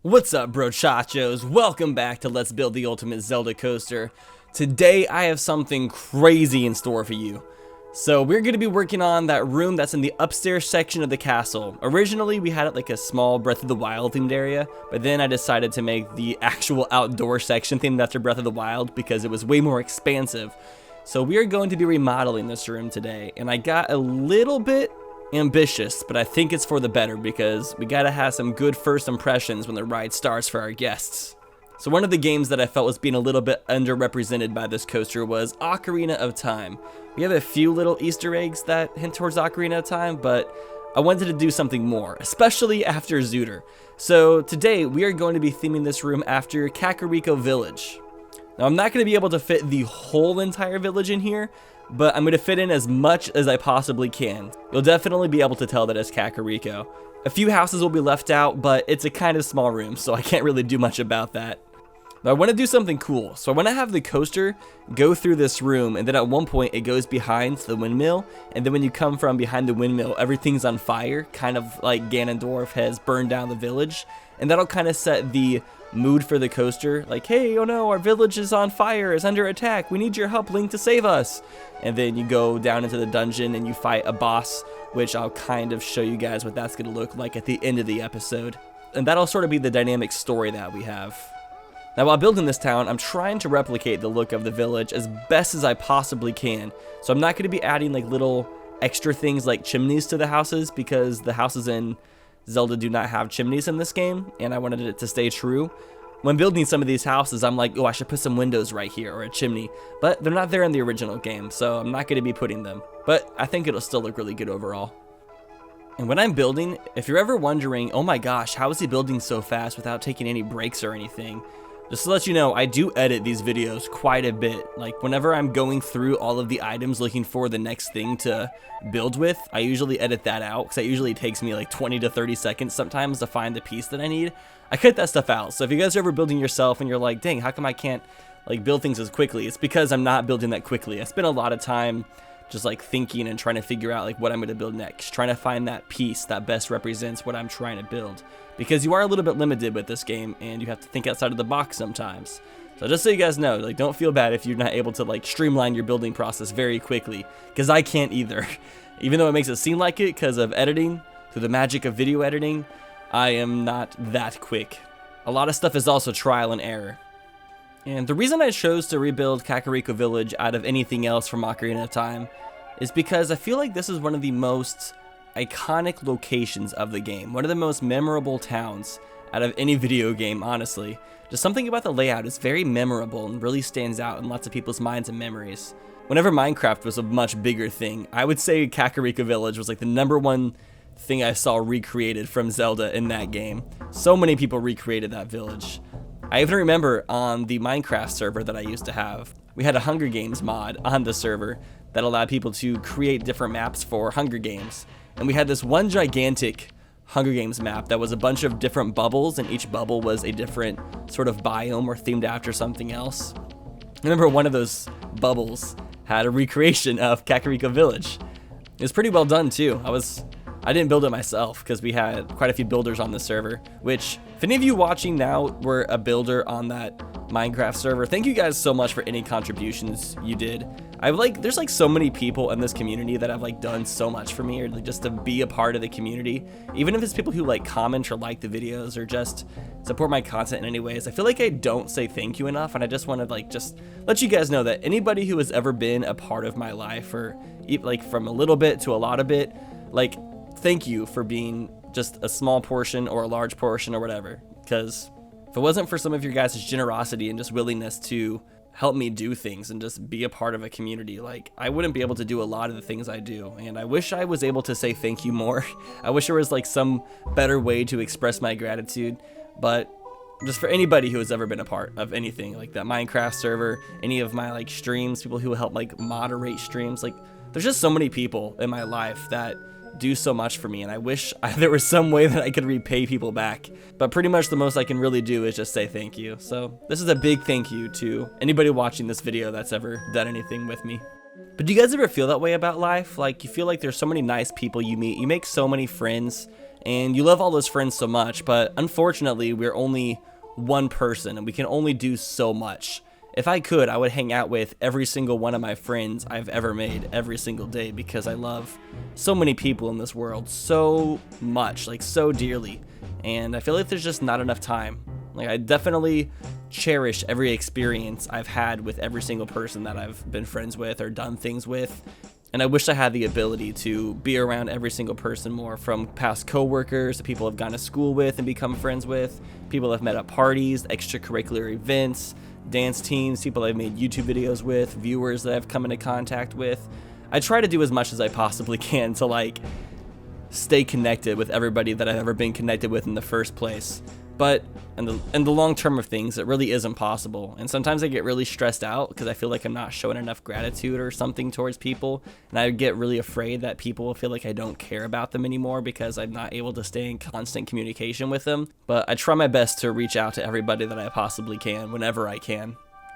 What's up, brochachos? Welcome back to Let's Build the Ultimate Zelda Coaster. Today I have something crazy in store for you. So we're going to be working on that room that's in the upstairs section of the castle. Originally we had it like a small Breath of the Wild themed area, but then I decided to make the actual outdoor section themed after Breath of the Wild because it was way more expansive. So we are going to be remodeling this room today, and I got a little bit ambitious, but I think it's for the better because we gotta have some good first impressions when the ride starts for our guests. So one of the games that I felt was being a little bit underrepresented by this coaster was Ocarina of Time. We have a few little Easter eggs that hint towards Ocarina of Time, but I wanted to do something more, especially after Zooter. So today we are going to be theming this room after Kakariko Village. Now I'm not going to be able to fit the whole entire village in here, but I'm going to fit in as much as I possibly can. You'll definitely be able to tell that it's Kakariko. A few houses will be left out, but it's a kind of small room, so I can't really do much about that. Now I want to do something cool, so I want to have the coaster go through this room, and then at one point it goes behind the windmill, and then when you come from behind the windmill, everything's on fire, kind of like Ganondorf has burned down the village, and that'll kind of set the mood for the coaster, like, hey, oh no, our village is on fire, it's under attack, we need your help, Link, to save us. And then you go down into the dungeon and you fight a boss, which I'll kind of show you guys what that's going to look like at the end of the episode. And that'll sort of be the dynamic story that we have. Now while building this town, I'm trying to replicate the look of the village as best as I possibly can. So I'm not going to be adding like little extra things like chimneys to the houses, because the houses in Zelda do not have chimneys in this game, and I wanted it to stay true. When building some of these houses, I'm like, oh, I should put some windows right here or a chimney, but they're not there in the original game, so I'm not going to be putting them, but I think it'll still look really good overall. And when I'm building, if you're ever wondering, oh my gosh, how is he building so fast without taking any breaks or anything? Just to let you know, I do edit these videos quite a bit. Like whenever I'm going through all of the items looking for the next thing to build with, I usually edit that out because it usually takes me like 20 to 30 seconds sometimes to find the piece that I need. I cut that stuff out. So if you guys are ever building yourself and you're like, dang, how come I can't like build things as quickly? It's because I'm not building that quickly. I spend a lot of time just like thinking and trying to figure out like what I'm going to build next, trying to find that piece that best represents what I'm trying to build, because you are a little bit limited with this game and you have to think outside of the box sometimes. So just so you guys know, like, don't feel bad if you're not able to like streamline your building process very quickly, because I can't either. Even though it makes it seem like it because of editing, through the magic of video editing, I am not that quick. A lot of stuff is also trial and error. And the reason I chose to rebuild Kakariko Village out of anything else from Ocarina of Time is because I feel like this is one of the most iconic locations of the game, one of the most memorable towns out of any video game, honestly. Just something about the layout is very memorable and really stands out in lots of people's minds and memories. Whenever Minecraft was a much bigger thing, I would say Kakariko Village was like the #1 thing I saw recreated from Zelda in that game. So many people recreated that village. I even remember on the Minecraft server that I used to have, we had a Hunger Games mod on the server that allowed people to create different maps for Hunger Games. And we had this one gigantic Hunger Games map that was a bunch of different bubbles, and each bubble was a different sort of biome or themed after something else. I remember one of those bubbles had a recreation of Kakariko Village. It was pretty well done too. I didn't build it myself because we had quite a few builders on the server, which if any of you watching now were a builder on that Minecraft server, thank you guys so much for any contributions you did. There's like so many people in this community that have like done so much for me, or like just to be a part of the community. Even if it's people who like comment or like the videos or just support my content in any ways, I feel like I don't say thank you enough, and I just want to like just let you guys know that anybody who has ever been a part of my life, or like from a little bit to a lot of it, like thank you for being just a small portion or a large portion or whatever, because if it wasn't for some of your guys' generosity and just willingness to help me do things and just be a part of a community, like I wouldn't be able to do a lot of the things I do. And I wish I was able to say thank you more. I wish there was like some better way to express my gratitude, but just for anybody who has ever been a part of anything like that Minecraft server, any of my like streams, people who help like moderate streams, like there's just so many people in my life that do so much for me, and I wish there was some way that I could repay people back, but pretty much the most I can really do is just say thank you. So this is a big thank you to anybody watching this video that's ever done anything with me. But do you guys ever feel that way about life? Like you feel like there's so many nice people you meet, you make so many friends, and you love all those friends so much, but unfortunately we're only one person and we can only do so much. If I could, I would hang out with every single one of my friends I've ever made every single day, because I love so many people in this world so much, like so dearly, and I feel like there's just not enough time. Like, I definitely cherish every experience I've had with every single person that I've been friends with or done things with. And I wish I had the ability to be around every single person more, from past coworkers to people I've gone to school with and become friends with, people I've met at parties, extracurricular events, dance teams, people I've made YouTube videos with, viewers that I've come into contact with. I try to do as much as I possibly can to like stay connected with everybody that I've ever been connected with in the first place. But in the long term of things, it really is impossible. And sometimes I get really stressed out because I feel like I'm not showing enough gratitude or something towards people. And I get really afraid that people will feel like I don't care about them anymore because I'm not able to stay in constant communication with them. But I try my best to reach out to everybody that I possibly can whenever I can.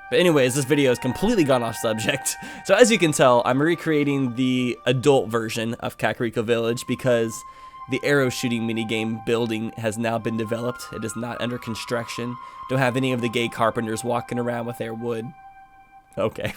But anyways, this video has completely gone off subject. So as you can tell, I'm recreating the adult version of Kakariko Village because the arrow shooting minigame building has now been developed. It is not under construction. Don't have any of the gay carpenters walking around with their wood. Okay.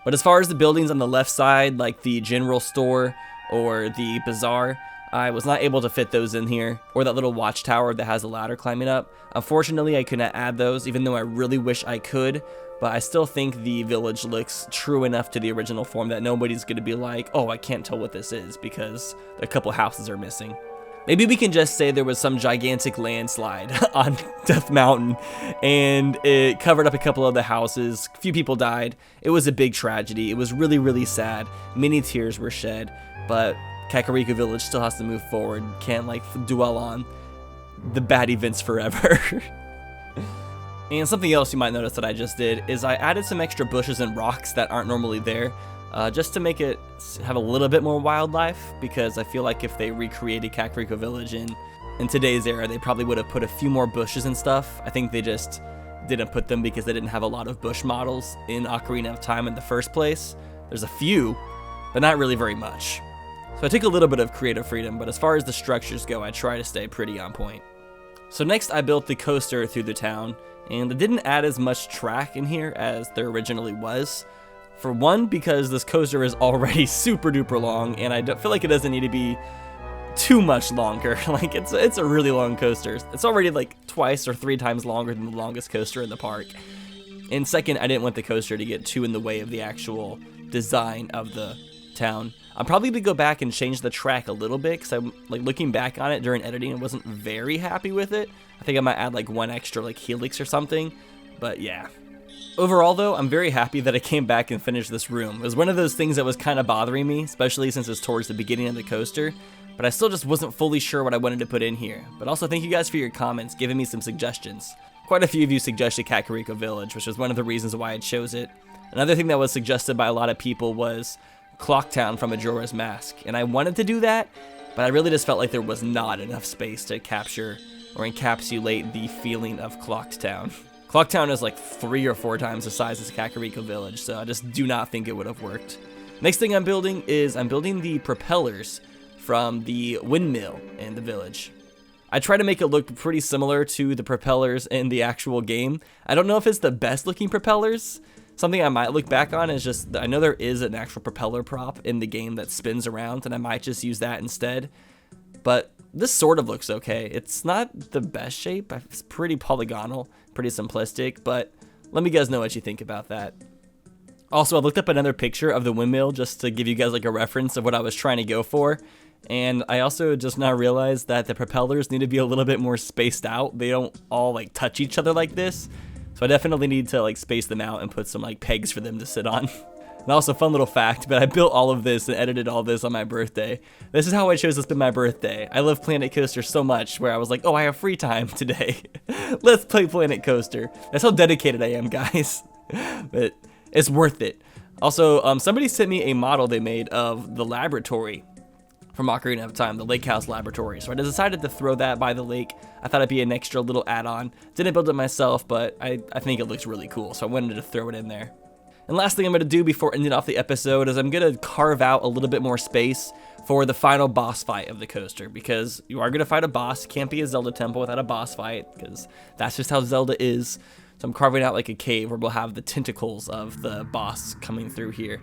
But as far as the buildings on the left side, like the general store or the bazaar, I was not able to fit those in here, or that little watchtower that has a ladder climbing up. Unfortunately, I could not add those, even though I really wish I could. But I still think the village looks true enough to the original form that nobody's going to be like, oh, I can't tell what this is because a couple houses are missing. Maybe we can just say there was some gigantic landslide on Death Mountain and it covered up a couple of the houses. A few people died. It was a big tragedy. It was really, really sad. Many tears were shed, but Kakariko Village still has to move forward. Can't like dwell on the bad events forever. And something else you might notice that I just did is I added some extra bushes and rocks that aren't normally there, just to make it have a little bit more wildlife, because I feel like if they recreated Kakariko Village in today's era, they probably would have put a few more bushes and stuff. I think they just didn't put them because they didn't have a lot of bush models in Ocarina of Time in the first place. There's a few, but not really very much. So I took a little bit of creative freedom, but as far as the structures go, I try to stay pretty on point. So next I built the coaster through the town, and I didn't add as much track in here as there originally was. For one, because this coaster is already super duper long, and I don't feel like it doesn't need to be too much longer. Like, it's a really long coaster. It's already like 2 or 3 times longer than the longest coaster in the park. And second, I didn't want the coaster to get too in the way of the actual design of the town. I'm probably gonna go back and change the track a little bit, because I'm like looking back on it during editing, I wasn't very happy with it. I think I might add like 1 extra like helix or something, but yeah. Overall though, I'm very happy that I came back and finished this room. It was one of those things that was kind of bothering me, especially since it's towards the beginning of the coaster, but I still just wasn't fully sure what I wanted to put in here. But also thank you guys for your comments, giving me some suggestions. Quite a few of you suggested Kakariko Village, which was one of the reasons why I chose it. Another thing that was suggested by a lot of people was Clocktown from Majora's Mask, and I wanted to do that, but I really just felt like there was not enough space to capture or encapsulate the feeling of Clocktown. Clocktown is like 3 or 4 times the size as Kakariko Village, so I just do not think it would have worked. Next thing I'm building is I'm building the propellers from the windmill in the village. I try to make it look pretty similar to the propellers in the actual game. I don't know if it's the best looking propellers. Something I might look back on is just, I know there is an actual propeller prop in the game that spins around, and I might just use that instead. But this sort of looks okay. It's not the best shape. It's pretty polygonal, pretty simplistic, but let me guys know what you think about that. Also, I looked up another picture of the windmill just to give you guys like a reference of what I was trying to go for. And I also just now realized that the propellers need to be a little bit more spaced out. They don't all like touch each other like this. So I definitely need to like space them out and put some like pegs for them to sit on. And also, fun little fact, but I built all of this and edited all this on my birthday. This is how I chose to spend my birthday. I love Planet Coaster so much where I was like, oh, I have free time today. Let's play Planet Coaster. That's how dedicated I am, guys. But it's worth it. Also, somebody sent me a model they made of the laboratory from Ocarina of Time, the Lake House Laboratory. So I decided to throw that by the lake. I thought it'd be an extra little add-on. Didn't build it myself, but I think it looks really cool, so I wanted to throw it in there. And last thing I'm going to do before ending off the episode is I'm going to carve out a little bit more space for the final boss fight of the coaster, because you are going to fight a boss. Can't be a Zelda temple without a boss fight, because that's just how Zelda is. So I'm carving out like a cave where we'll have the tentacles of the boss coming through here.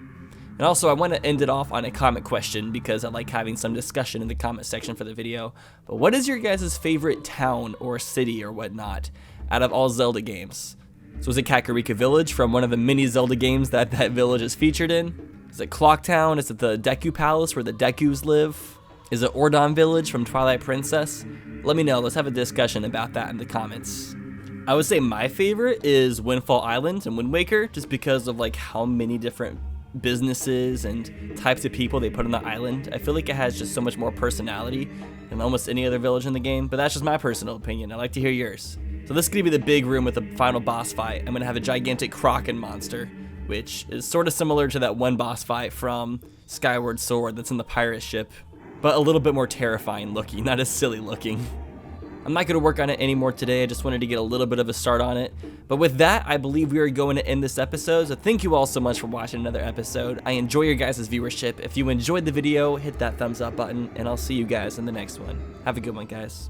And also, I want to end it off on a comment question, because I like having some discussion in the comment section for the video. But what is your guys' favorite town or city or whatnot out of all Zelda games? So is it Kakariko Village from one of the many Zelda games that village is featured in? Is it Clock Town? Is it the Deku Palace where the Dekus live? Is it Ordon Village from Twilight Princess? Let me know. Let's have a discussion about that in the comments. I would say my favorite is Windfall Island and Wind Waker, just because of like how many different businesses and types of people they put on the island. I feel like it has just so much more personality than almost any other village in the game, but that's just my personal opinion. I'd like to hear yours. So this is going to be the big room with the final boss fight. I'm going to have a gigantic Kraken monster, which is sort of similar to that one boss fight from Skyward Sword that's in the pirate ship, but a little bit more terrifying looking, not as silly looking. I'm not going to work on it anymore today. I just wanted to get a little bit of a start on it. But with that, I believe we are going to end this episode. So thank you all so much for watching another episode. I enjoy your guys' viewership. If you enjoyed the video, hit that thumbs up button, and I'll see you guys in the next one. Have a good one, guys.